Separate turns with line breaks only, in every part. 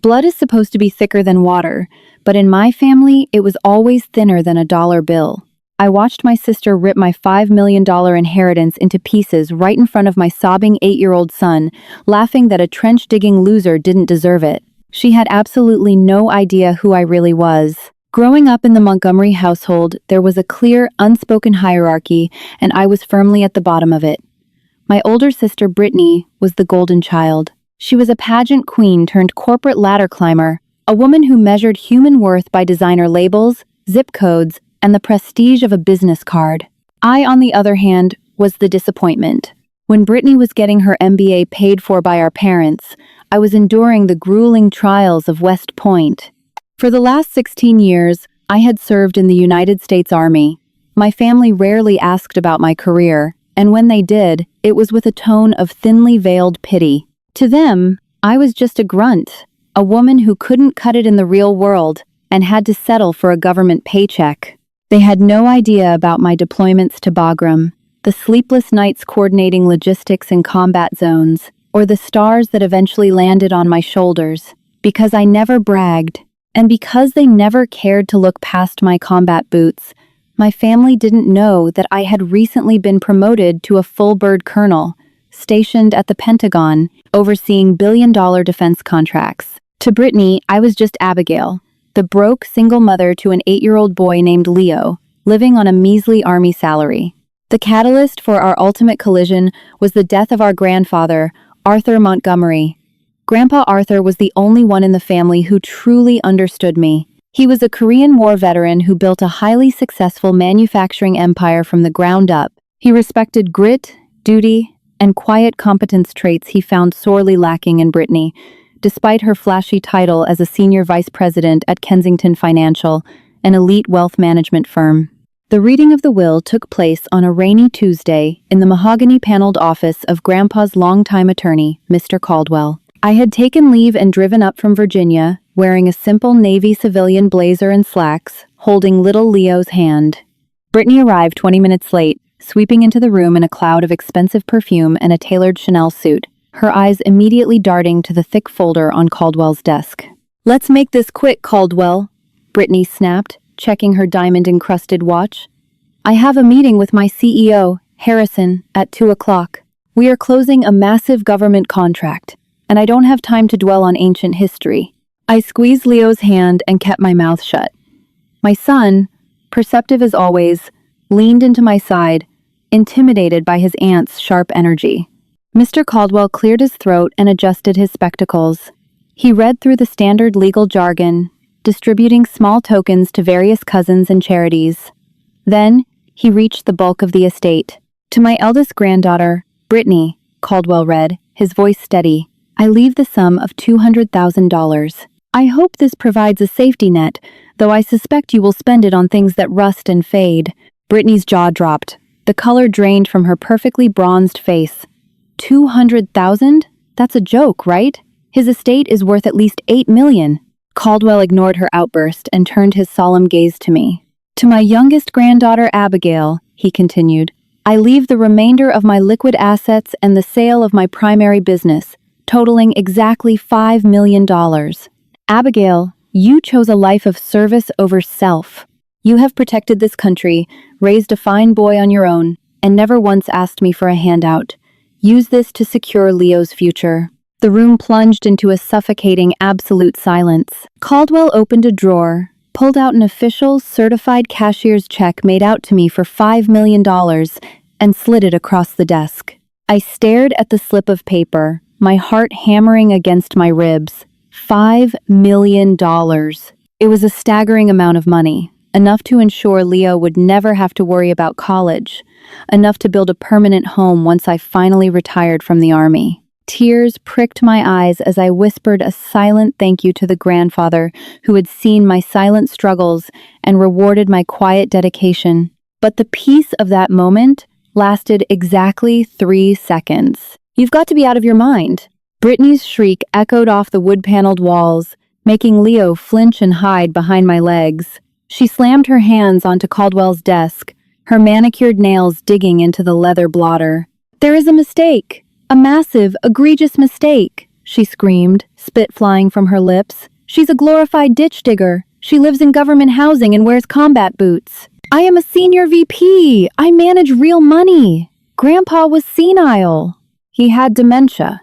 Blood is supposed to be thicker than water, but in my family, it was always thinner than a dollar bill. I watched my sister rip my $5 million inheritance into pieces right in front of my sobbing 8-year-old son, laughing that a trench-digging loser didn't deserve it. She had absolutely no idea who I really was. Growing up in the Montgomery household, there was a clear, unspoken hierarchy, and I was firmly at the bottom of it. My older sister, Brittany, was the golden child. She was a pageant queen turned corporate ladder climber, a woman who measured human worth by designer labels, zip codes, and the prestige of a business card. I, on the other hand, was the disappointment. When Brittany was getting her MBA paid for by our parents, I was enduring the grueling trials of West Point. For the last 16 years, I had served in the United States Army. My family rarely asked about my career, and when they did, it was with a tone of thinly veiled pity. To them, I was just a grunt, a woman who couldn't cut it in the real world and had to settle for a government paycheck. They had no idea about my deployments to Bagram, the sleepless nights coordinating logistics in combat zones, or the stars that eventually landed on my shoulders, because I never bragged. And because they never cared to look past my combat boots, my family didn't know that I had recently been promoted to a full-bird colonel, stationed at the Pentagon, overseeing billion-dollar defense contracts. To Brittany, I was just Abigail, the broke single mother to an 8-year-old boy named Leo, living on a measly army salary. The catalyst for our ultimate collision was the death of our grandfather, Arthur Montgomery. Grandpa Arthur was the only one in the family who truly understood me. He was a Korean War veteran who built a highly successful manufacturing empire from the ground up. He respected grit, duty, and quiet competence traits he found sorely lacking in Brittany, despite her flashy title as a senior vice president at Kensington Financial, an elite wealth management firm. The reading of the will took place on a rainy Tuesday in the mahogany-paneled office of Grandpa's longtime attorney, Mr. Caldwell. I had taken leave and driven up from Virginia, wearing a simple Navy civilian blazer and slacks, holding little Leo's hand. Brittany arrived 20 minutes late, sweeping into the room in a cloud of expensive perfume and a tailored Chanel suit, her eyes immediately darting to the thick folder on Caldwell's desk. "Let's make this quick, Caldwell," Brittany snapped, checking her diamond-encrusted watch. "I have a meeting with my CEO, Harrison, at 2 o'clock. We are closing a massive government contract, and I don't have time to dwell on ancient history." I squeezed Leo's hand and kept my mouth shut. My son, perceptive as always, leaned into my side, intimidated by his aunt's sharp energy. Mr. Caldwell cleared his throat and adjusted his spectacles. He read through the standard legal jargon, distributing small tokens to various cousins and charities. Then, he reached the bulk of the estate. "To my eldest granddaughter, Brittany," Caldwell read, his voice steady, "I leave the sum of $200,000. I hope this provides a safety net, though I suspect you will spend it on things that rust and fade." Brittany's jaw dropped. The color drained from her perfectly bronzed face. 200,000? That's a joke, right? His estate is worth at least $8 million. Caldwell ignored her outburst and turned his solemn gaze to me. "To my youngest granddaughter, Abigail," he continued, "I leave the remainder of my liquid assets and the sale of my primary business, totaling exactly $5 million. Abigail, you chose a life of service over self. You have protected this country, raised a fine boy on your own, and never once asked me for a handout. Use this to secure Leo's future." The room plunged into a suffocating absolute silence. Caldwell opened a drawer, pulled out an official, certified cashier's check made out to me for $5 million, and slid it across the desk. I stared at the slip of paper, my heart hammering against my ribs. $5 million. It was a staggering amount of money, enough to ensure Leo would never have to worry about college, enough to build a permanent home once I finally retired from the army. Tears pricked my eyes as I whispered a silent thank you to the grandfather who had seen my silent struggles and rewarded my quiet dedication. But the peace of that moment lasted exactly 3 seconds. "You've got to be out of your mind." Brittany's shriek echoed off the wood-paneled walls, making Leo flinch and hide behind my legs. She slammed her hands onto Caldwell's desk, her manicured nails digging into the leather blotter. "There is a mistake. A massive, egregious mistake," she screamed, spit flying from her lips. She's a glorified ditch digger. She lives in government housing and wears combat boots. I am a senior VP. I manage real money. Grandpa was senile. He had dementia,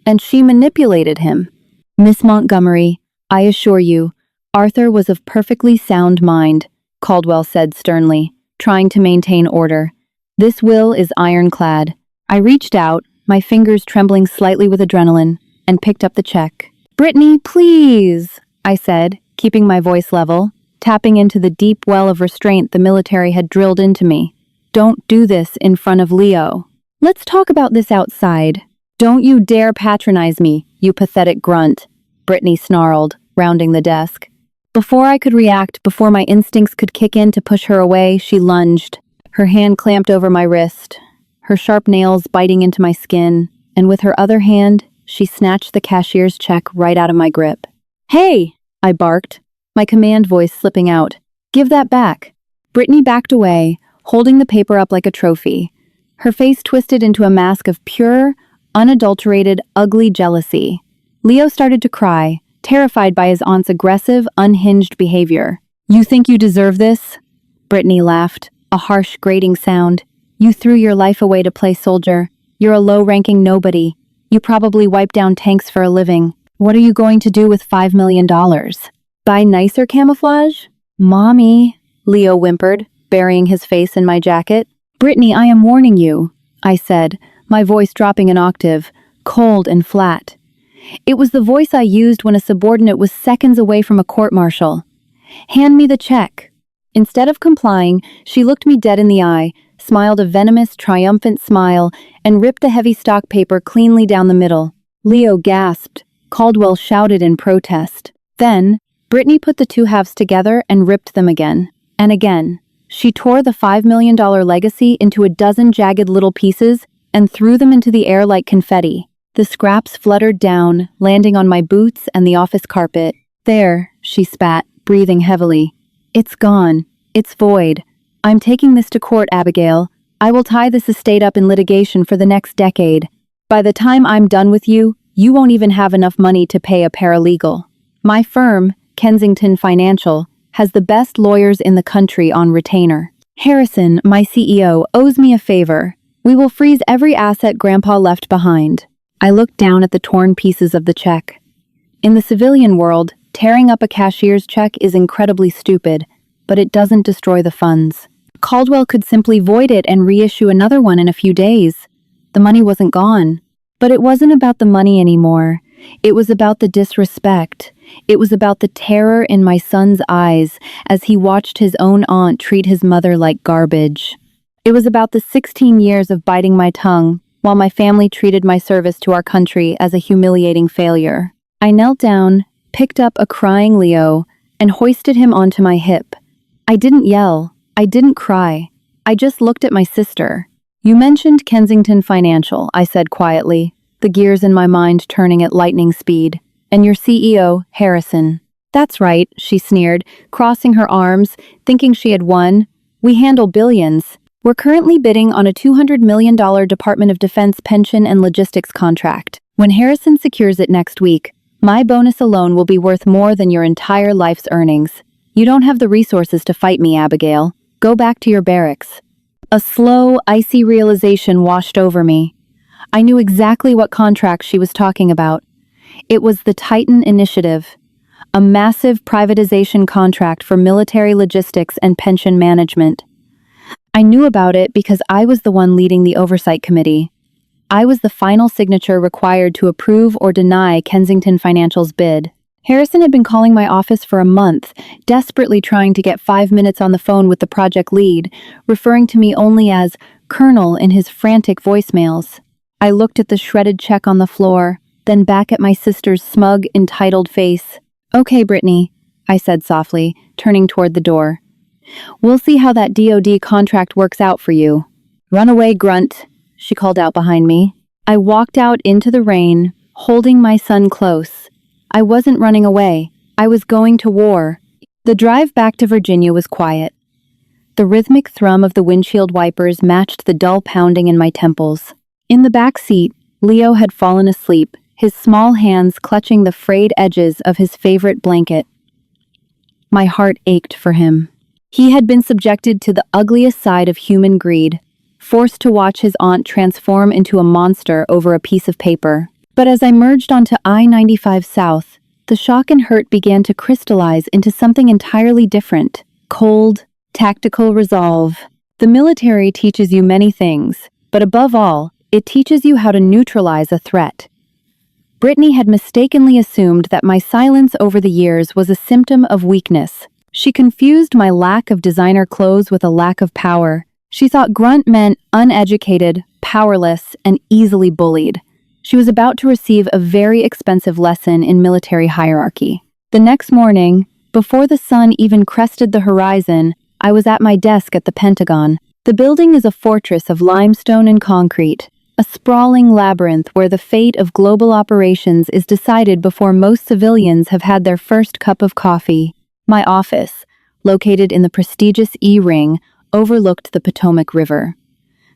and she manipulated him. Miss Montgomery, I assure you, Arthur was of perfectly sound mind, Caldwell said sternly, trying to maintain order. This will is ironclad. I reached out, my fingers trembling slightly with adrenaline, and picked up the check. Brittany, please, I said, keeping my voice level, tapping into the deep well of restraint the military had drilled into me. Don't do this in front of Leo. Let's talk about this outside. Don't you dare patronize me, you pathetic grunt, Brittany snarled, rounding the desk. Before I could react, before my instincts could kick in to push her away, she lunged, her hand clamped over my wrist, her sharp nails biting into my skin, and with her other hand, she snatched the cashier's check right out of my grip. Hey, I barked, my command voice slipping out. Give that back. Brittany backed away, holding the paper up like a trophy, her face twisted into a mask of pure, unadulterated, ugly jealousy. Leo started to cry, terrified by his aunt's aggressive, unhinged behavior. You think you deserve this? Brittany laughed, a harsh, grating sound. You threw your life away to play soldier. You're a low-ranking nobody. You probably wipe down tanks for a living. What are you going to do with $5 million? Buy nicer camouflage? Mommy, Leo whimpered, burying his face in my jacket. Brittany, I am warning you, I said, my voice dropping an octave, cold and flat. It was the voice I used when a subordinate was seconds away from a court-martial. Hand me the check. Instead of complying, she looked me dead in the eye, smiled a venomous, triumphant smile, and ripped the heavy stock paper cleanly down the middle. Leo gasped. Caldwell shouted in protest. Then, Brittany put the two halves together and ripped them again. And again. She tore the $5 million legacy into a dozen jagged little pieces and threw them into the air like confetti. The scraps fluttered down, landing on my boots and the office carpet. There, she spat, breathing heavily. It's gone. It's void. I'm taking this to court, Abigail. I will tie this estate up in litigation for the next decade. By the time I'm done with you, you won't even have enough money to pay a paralegal. My firm, Kensington Financial, has the best lawyers in the country on retainer. Harrison, my CEO, owes me a favor. We will freeze every asset Grandpa left behind. I looked down at the torn pieces of the check. In the civilian world, tearing up a cashier's check is incredibly stupid, but it doesn't destroy the funds. Caldwell could simply void it and reissue another one in a few days. The money wasn't gone. But it wasn't about the money anymore. It was about the disrespect. It was about the terror in my son's eyes as he watched his own aunt treat his mother like garbage. It was about the 16 years of biting my tongue while my family treated my service to our country as a humiliating failure. I knelt down, picked up a crying Leo, and hoisted him onto my hip. I didn't yell. I didn't cry. I just looked at my sister. You mentioned Kensington Financial, I said quietly, the gears in my mind turning at lightning speed. And your CEO, Harrison. That's right, she sneered, crossing her arms, thinking she had won. We handle billions. We're currently bidding on a $200 million Department of Defense pension and logistics contract. When Harrison secures it next week, my bonus alone will be worth more than your entire life's earnings. You don't have the resources to fight me, Abigail. Go back to your barracks. A slow, icy realization washed over me. I knew exactly what contract she was talking about. It was the Titan Initiative, a massive privatization contract for military logistics and pension management. I knew about it because I was the one leading the oversight committee. I was the final signature required to approve or deny Kensington Financial's bid. Harrison had been calling my office for a month, desperately trying to get 5 minutes on the phone with the project lead, referring to me only as Colonel in his frantic voicemails. I looked at the shredded check on the floor, then back at my sister's smug, entitled face. Okay, Brittany, I said softly, turning toward the door. We'll see how that DoD contract works out for you. Run away, grunt, she called out behind me. I walked out into the rain, holding my son close. I wasn't running away. I was going to war. The drive back to Virginia was quiet. The rhythmic thrum of the windshield wipers matched the dull pounding in my temples. In the back seat, Leo had fallen asleep, his small hands clutching the frayed edges of his favorite blanket. My heart ached for him. He had been subjected to the ugliest side of human greed, forced to watch his aunt transform into a monster over a piece of paper. But as I merged onto I-95 South, the shock and hurt began to crystallize into something entirely different. Cold, tactical resolve. The military teaches you many things, but above all, it teaches you how to neutralize a threat. Brittany had mistakenly assumed that my silence over the years was a symptom of weakness. She confused my lack of designer clothes with a lack of power. She thought grunt meant uneducated, powerless, and easily bullied. She was about to receive a very expensive lesson in military hierarchy. The next morning, before the sun even crested the horizon, I was at my desk at the Pentagon. The building is a fortress of limestone and concrete, a sprawling labyrinth where the fate of global operations is decided before most civilians have had their first cup of coffee. My office, located in the prestigious E-Ring, overlooked the Potomac River.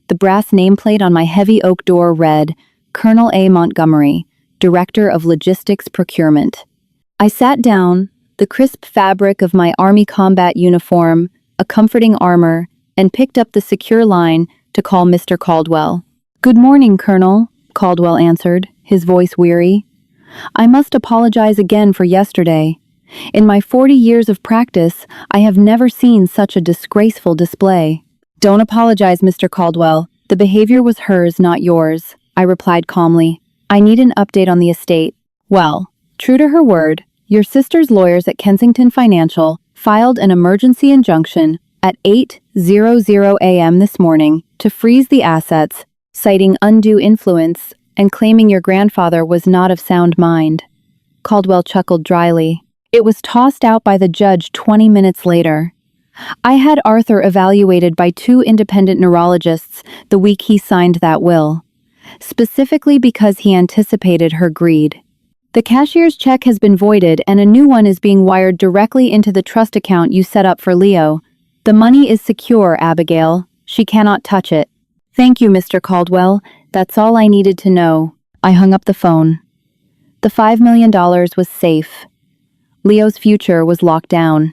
The brass nameplate on my heavy oak door read, Colonel A. Montgomery, Director of Logistics Procurement. I sat down, the crisp fabric of my Army combat uniform, a comforting armor, and picked up the secure line to call Mr. Caldwell. "Good morning, Colonel," Caldwell answered, his voice weary. "I must apologize again for yesterday. In my 40 years of practice, I have never seen such a disgraceful display." "Don't apologize, Mr. Caldwell. The behavior was hers, not yours," I replied calmly. "I need an update on the estate." "Well, true to her word, your sister's lawyers at Kensington Financial filed an emergency injunction at 8:00 a.m. this morning to freeze the assets, citing undue influence and claiming your grandfather was not of sound mind." Caldwell chuckled dryly. "It was tossed out by the judge 20 minutes later. I had Arthur evaluated by 2 independent neurologists the week he signed that will, specifically because he anticipated her greed. The cashier's check has been voided and a new one is being wired directly into the trust account you set up for Leo. The money is secure, Abigail. She cannot touch it." "Thank you, Mr. Caldwell. That's all I needed to know." I hung up the phone. The $5 million was safe. Leo's future was locked down.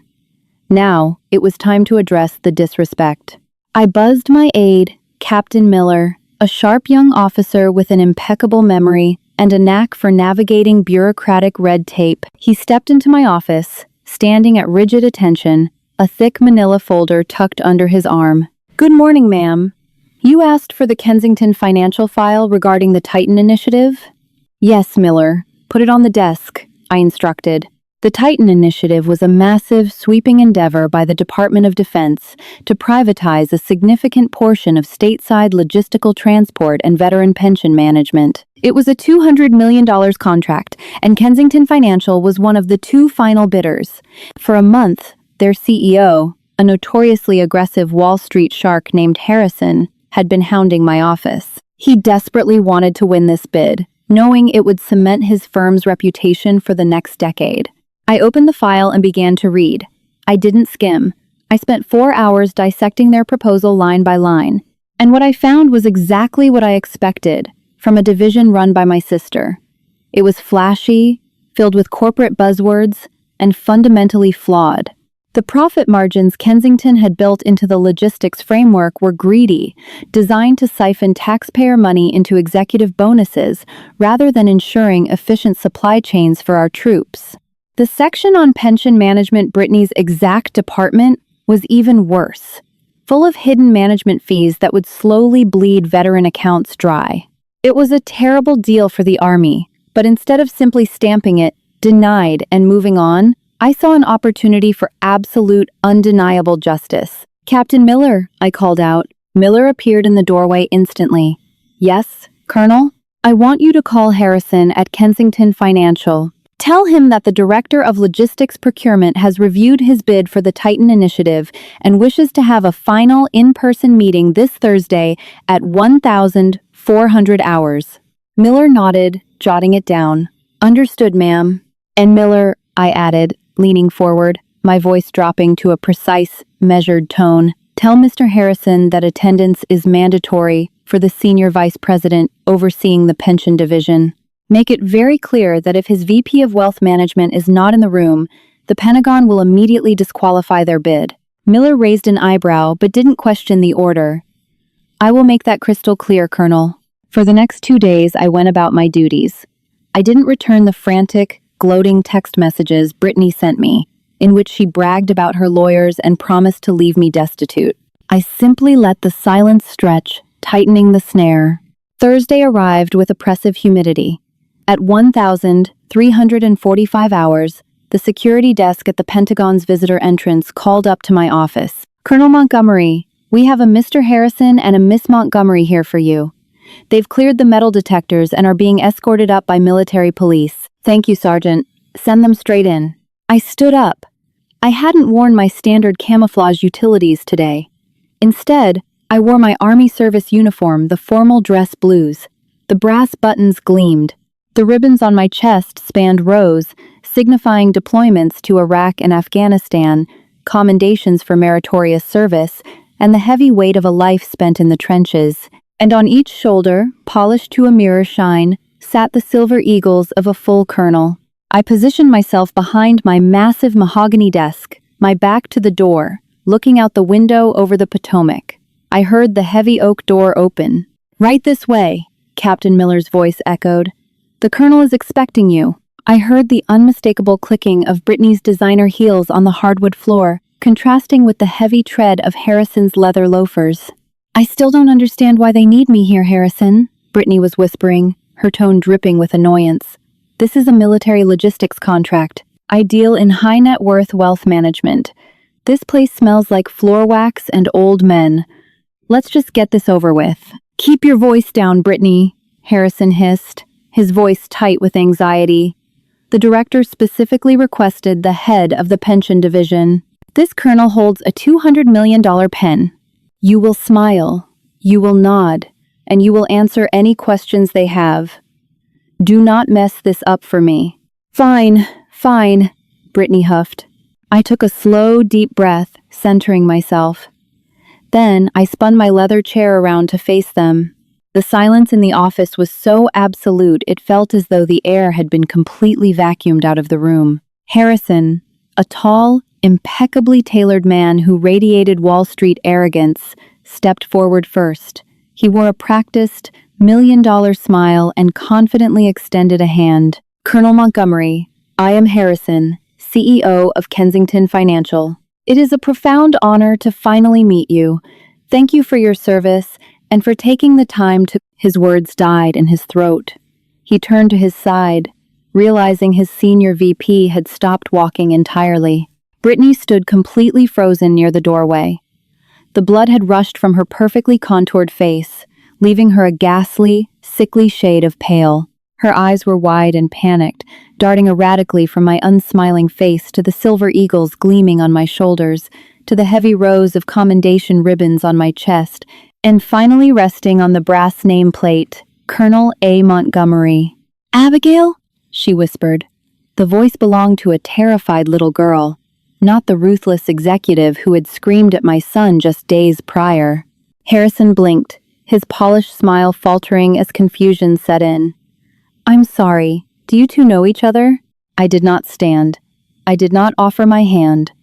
Now, it was time to address the disrespect. I buzzed my aide, Captain Miller, a sharp young officer with an impeccable memory and a knack for navigating bureaucratic red tape. He stepped into my office, standing at rigid attention, a thick manila folder tucked under his arm. "Good morning, ma'am. You asked for the Kensington Financial file regarding the Titan Initiative?" "Yes, Miller. Put it on the desk," I instructed. The Titan Initiative was a massive, sweeping endeavor by the Department of Defense to privatize a significant portion of stateside logistical transport and veteran pension management. It was a $200 million contract, and Kensington Financial was one of the 2 final bidders. For a month, their CEO, a notoriously aggressive Wall Street shark named Harrison, had been hounding my office. He desperately wanted to win this bid, knowing it would cement his firm's reputation for the next decade. I opened the file and began to read. I didn't skim. I spent 4 hours dissecting their proposal line by line, and what I found was exactly what I expected from a division run by my sister. It was flashy, filled with corporate buzzwords, and fundamentally flawed. The profit margins Kensington had built into the logistics framework were greedy, designed to siphon taxpayer money into executive bonuses rather than ensuring efficient supply chains for our troops. The section on pension management, Brittany's exact department, was even worse, full of hidden management fees that would slowly bleed veteran accounts dry. It was a terrible deal for the Army, but instead of simply stamping it, denied, and moving on, I saw an opportunity for absolute, undeniable justice. "Captain Miller," I called out. Miller appeared in the doorway instantly. "Yes, Colonel? I want you to call Harrison at Kensington Financial. Tell him that the Director of Logistics Procurement has reviewed his bid for the Titan Initiative and wishes to have a final in-person meeting this Thursday at 1,400 hours. Miller nodded, jotting it down. "Understood, ma'am." "And Miller," I added, leaning forward, my voice dropping to a precise, measured tone, "tell Mr. Harrison that attendance is mandatory for the Senior Vice President overseeing the pension division." Make it very clear that if his VP of Wealth Management is not in the room, the Pentagon will immediately disqualify their bid. Miller raised an eyebrow but didn't question the order. I will make that crystal clear, Colonel. For the next 2 days, I went about my duties. I didn't return the frantic, gloating text messages Brittany sent me, in which she bragged about her lawyers and promised to leave me destitute. I simply let the silence stretch, tightening the snare. Thursday arrived with oppressive humidity. At 1,345 hours, the security desk at the Pentagon's visitor entrance called up to my office. Colonel Montgomery, we have a Mr. Harrison and a Miss Montgomery here for you. They've cleared the metal detectors and are being escorted up by military police. Thank you, Sergeant. Send them straight in. I stood up. I hadn't worn my standard camouflage utilities today. Instead, I wore my Army service uniform, the formal dress blues. The brass buttons gleamed. The ribbons on my chest spanned rows, signifying deployments to Iraq and Afghanistan, commendations for meritorious service, and the heavy weight of a life spent in the trenches. And on each shoulder, polished to a mirror shine, sat the silver eagles of a full colonel. I positioned myself behind my massive mahogany desk, my back to the door, looking out the window over the Potomac. I heard the heavy oak door open. Right this way, Captain Miller's voice echoed. The colonel is expecting you. I heard the unmistakable clicking of Brittany's designer heels on the hardwood floor, contrasting with the heavy tread of Harrison's leather loafers. I still don't understand why they need me here, Harrison, Brittany was whispering, her tone dripping with annoyance. This is a military logistics contract. I deal in high net worth wealth management. This place smells like floor wax and old men. Let's just get this over with. Keep your voice down, Brittany, Harrison hissed, his voice tight with anxiety. The director specifically requested the head of the pension division. This colonel holds a $200 million pen. You will smile, you will nod, and you will answer any questions they have. Do not mess this up for me. Fine, Brittany huffed. I took a slow, deep breath, centering myself. Then I spun my leather chair around to face them. The silence in the office was so absolute it felt as though the air had been completely vacuumed out of the room. Harrison, a tall, impeccably tailored man who radiated Wall Street arrogance, stepped forward first. He wore a practiced, $1 million smile and confidently extended a hand. Colonel Montgomery, I am Harrison, CEO of Kensington Financial. It is a profound honor to finally meet you. Thank you for your service and for taking the time to... His words died in his throat. He turned to his side, realizing his senior VP had stopped walking entirely. Brittany stood completely frozen near the doorway. The blood had rushed from her perfectly contoured face, leaving her a ghastly, sickly shade of pale. Her eyes were wide and panicked, darting erratically from my unsmiling face to the silver eagles gleaming on my shoulders, to the heavy rows of commendation ribbons on my chest, and finally resting on the brass nameplate, Colonel A. Montgomery. Abigail? She whispered. The voice belonged to a terrified little girl, not the ruthless executive who had screamed at my son just days prior. Harrison blinked, his polished smile faltering as confusion set in. I'm sorry, do you two know each other? I did not stand. I did not offer my hand.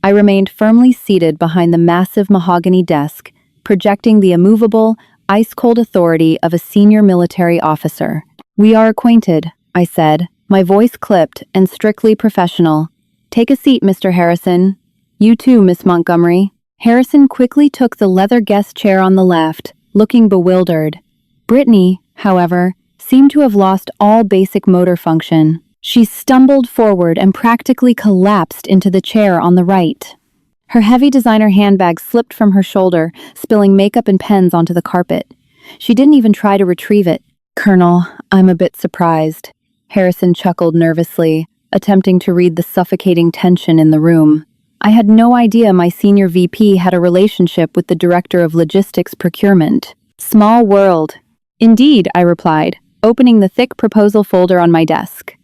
I remained firmly seated behind the massive mahogany desk, projecting the immovable, ice-cold authority of a senior military officer. We are acquainted, I said, my voice clipped and strictly professional. Take a seat, Mr. Harrison. You too, Miss Montgomery. Harrison quickly took the leather guest chair on the left, looking bewildered. Brittany, however, seemed to have lost all basic motor function. She stumbled forward and practically collapsed into the chair on the right. Her heavy designer handbag slipped from her shoulder, spilling makeup and pens onto the carpet. She didn't even try to retrieve it. Colonel, I'm a bit surprised. Harrison chuckled nervously, attempting to read the suffocating tension in the room. I had no idea my senior VP had a relationship with the director of logistics procurement. Small world. Indeed, I replied, opening the thick proposal folder on my desk.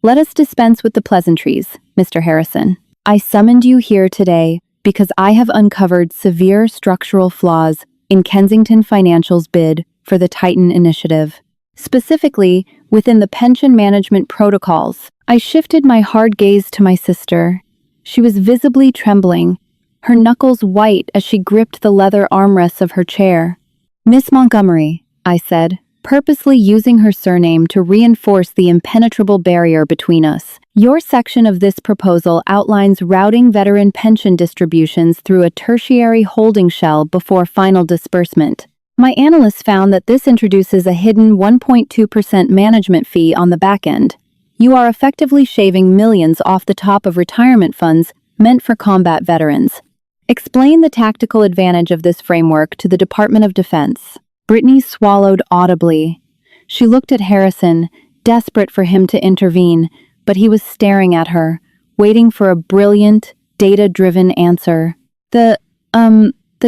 Let us dispense with the pleasantries, Mr. Harrison. I summoned you here today because I have uncovered severe structural flaws in Kensington Financial's bid for the Titan Initiative. Specifically, within the pension management protocols. I shifted my hard gaze to my sister. She was visibly trembling, her knuckles white as she gripped the leather armrests of her chair. "Miss Montgomery," I said, purposely using her surname to reinforce the impenetrable barrier between us. "Your section of this proposal outlines routing veteran pension distributions through a tertiary holding shell before final disbursement. My analysts found that this introduces a hidden 1.2% management fee on the back end. You are effectively shaving millions off the top of retirement funds meant for combat veterans. Explain the tactical advantage of this framework to the Department of Defense." Brittany swallowed audibly. She looked at Harrison, desperate for him to intervene, but he was staring at her, waiting for a brilliant, data-driven answer. The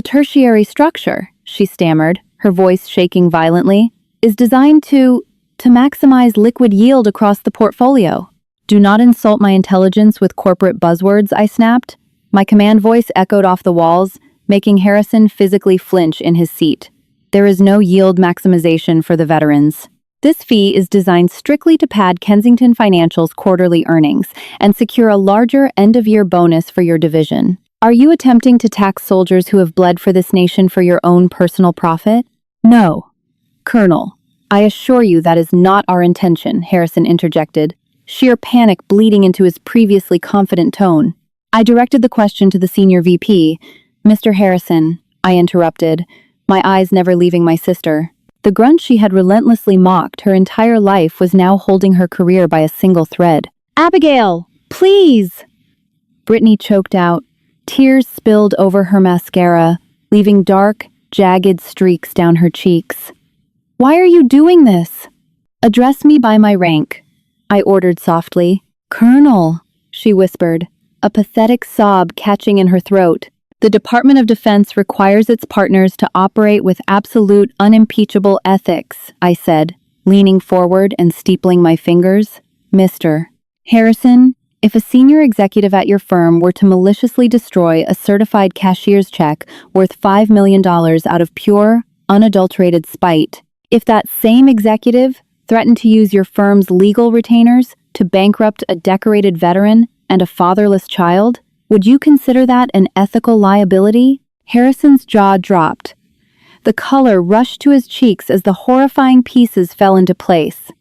tertiary structure," she stammered, her voice shaking violently, "is designed to maximize liquid yield across the portfolio." "Do not insult my intelligence with corporate buzzwords," I snapped. My command voice echoed off the walls, making Harrison physically flinch in his seat. "There is no yield maximization for the veterans. This fee is designed strictly to pad Kensington Financial's quarterly earnings and secure a larger end-of-year bonus for your division. Are you attempting to tax soldiers who have bled for this nation for your own personal profit?" "No, Colonel. I assure you that is not our intention," Harrison interjected, sheer panic bleeding into his previously confident tone. I directed the question to the senior VP. "Mr. Harrison," I interrupted, my eyes never leaving my sister. The grunt she had relentlessly mocked her entire life was now holding her career by a single thread. "Abigail, please!" Brittany choked out. Tears spilled over her mascara, leaving dark, jagged streaks down her cheeks. "Why are you doing this?" "Address me by my rank," I ordered softly. "Colonel," she whispered, a pathetic sob catching in her throat. "The Department of Defense requires its partners to operate with absolute, unimpeachable ethics," I said, leaning forward and steepling my fingers. "Mr. Harrison, if a senior executive at your firm were to maliciously destroy a certified cashier's check worth $5 million out of pure, unadulterated spite, if that same executive threatened to use your firm's legal retainers to bankrupt a decorated veteran and a fatherless child, would you consider that an ethical liability?" Harrison's jaw dropped. The color rushed to his cheeks as the horrifying pieces fell into place.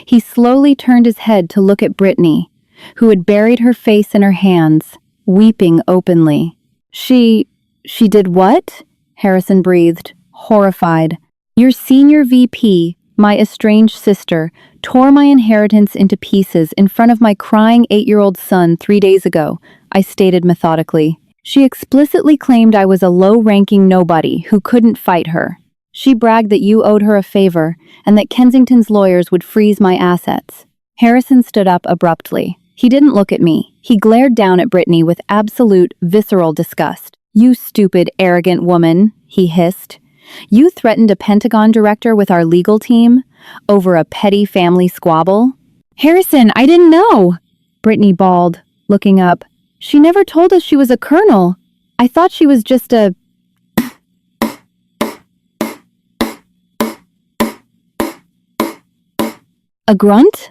He slowly turned his head to look at Brittany, who had buried her face in her hands, weeping openly. She did what?" Harrison breathed, horrified. "Your senior VP, my estranged sister, tore my inheritance into pieces in front of my crying 8-year-old son 3 days ago," I stated methodically. "She explicitly claimed I was a low-ranking nobody who couldn't fight her. She bragged that you owed her a favor and that Kensington's lawyers would freeze my assets." Harrison stood up abruptly. He didn't look at me. He glared down at Brittany with absolute, visceral disgust. "You stupid, arrogant woman," he hissed. "You threatened a Pentagon director with our legal team over a petty family squabble?" "Harrison, I didn't know!" Brittany bawled, looking up. "She never told us she was a colonel. I thought she was just a..." "A grunt?"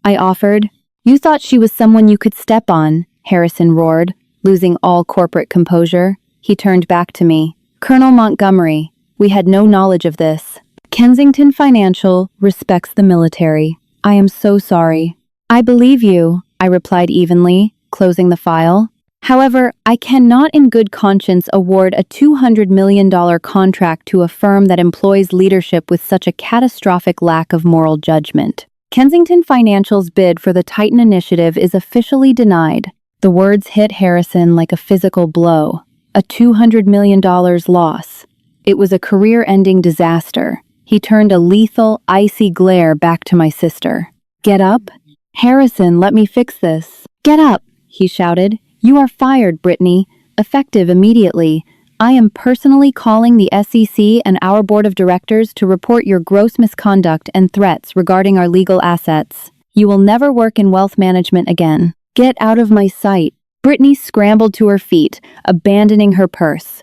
I offered. "You thought she was someone you could step on," Harrison roared, losing all corporate composure. He turned back to me. "Colonel Montgomery, we had no knowledge of this. Kensington Financial respects the military. I am so sorry." "I believe you," I replied evenly, closing the file. "However, I cannot in good conscience award a $200 million contract to a firm that employs leadership with such a catastrophic lack of moral judgment. Kensington Financial's bid for the Titan Initiative is officially denied." The words hit Harrison like a physical blow. A $200 million loss. It was a career-ending disaster. He turned a lethal, icy glare back to my sister. "Get up." "Harrison, let me fix this." "Get up," he shouted. "You are fired, Brittany. Effective immediately. I am personally calling the SEC and our board of directors to report your gross misconduct and threats regarding our legal assets. You will never work in wealth management again. Get out of my sight." Brittany scrambled to her feet, abandoning her purse,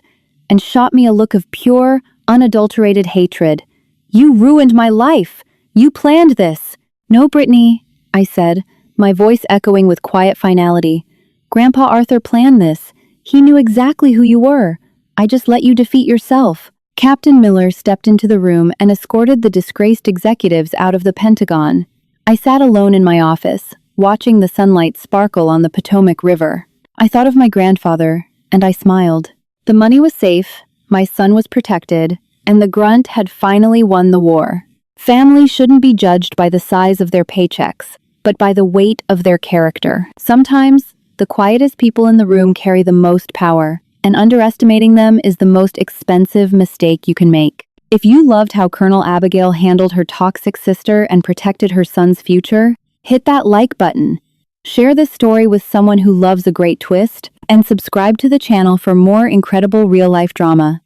and shot me a look of pure, unadulterated hatred. "You ruined my life. You planned this. No, Brittany, I said, my voice echoing with quiet finality. Grandpa Arthur planned this. He knew exactly who you were. I just let you defeat yourself. Captain Miller stepped into the room and escorted the disgraced executives out of the Pentagon. I sat alone in my office, watching the sunlight sparkle on the Potomac River. I thought of my grandfather, and I smiled. The money was safe, my son was protected, and the grunt had finally won the war. Families shouldn't be judged by the size of their paychecks, but by the weight of their character. Sometimes, the quietest people in the room carry the most power, and underestimating them is the most expensive mistake you can make. If you loved how Colonel Abigail handled her toxic sister and protected her son's future, hit that like button. Share this story with someone who loves a great twist, and subscribe to the channel for more incredible real-life drama.